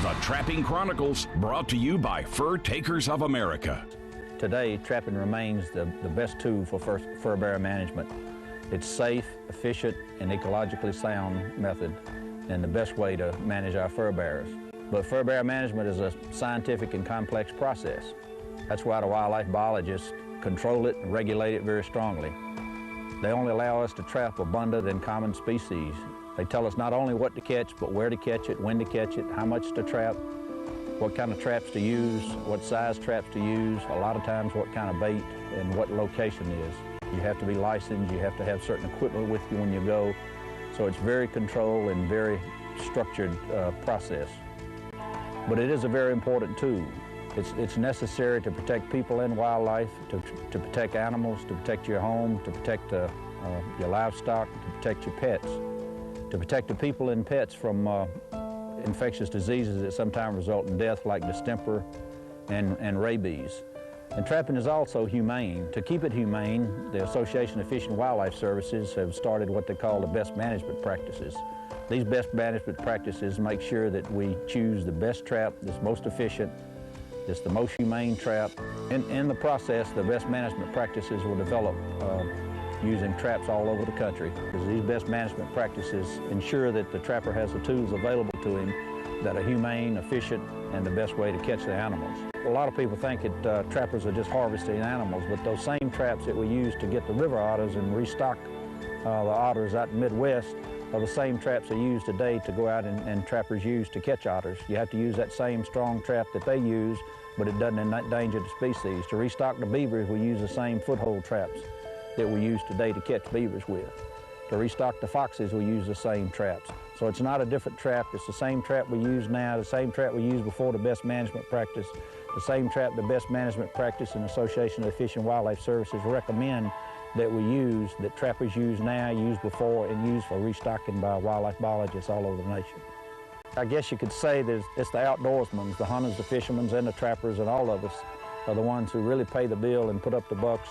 The Trapping Chronicles, brought to you by Fur Takers of America. Today, trapping remains the best tool for fur bearer management. It's safe, efficient, and ecologically sound method, and the best way to manage our fur bearers. But fur bearer management is a scientific and complex process. That's why the wildlife biologists control it and regulate it very strongly. They only allow us to trap abundant and common species. They tell us not only what to catch, but where to catch it, when to catch it, how much to trap, what kind of traps to use, what size traps to use, a lot of times what kind of bait, and what location is. You have to be licensed, you have to have certain equipment with you when you go. So it's very controlled and very structured process. But it is a very important tool. It's necessary to protect people and wildlife, to protect animals, to protect your home, to protect your livestock, to protect your pets, to protect the people and pets from infectious diseases that sometimes result in death, like distemper and rabies. And trapping is also humane. To keep it humane, the Association of Fish and Wildlife Services have started what they call the best management practices. These best management practices make sure that we choose the best trap that's most efficient, that's the most humane trap. In the process, the best management practices will develop using traps all over the country, because these best management practices ensure that the trapper has the tools available to him that are humane, efficient, and the best way to catch the animals. A lot of people think that trappers are just harvesting animals, but those same traps that we use to get the river otters and restock the otters out in the Midwest are the same traps they use today to go out and trappers use to catch otters. You have to use that same strong trap that they use, but it doesn't endanger the species. To restock the beavers, we use the same foothold traps that we use today to catch beavers with. To restock the foxes, we use the same traps. So it's not a different trap. It's the same trap we use now, the same trap we used before the best management practice, the same trap the best management practice and Association of Fish and Wildlife Services recommend that we use, that trappers use now, use before, and use for restocking by wildlife biologists all over the nation. I guess you could say that it's the outdoorsmen, the hunters, the fishermen, and the trappers, and all of us are the ones who really pay the bill and put up the bucks,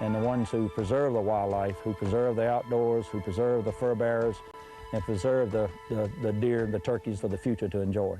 and the ones who preserve the wildlife, who preserve the outdoors, who preserve the fur bearers, and preserve the deer and the turkeys for the future to enjoy.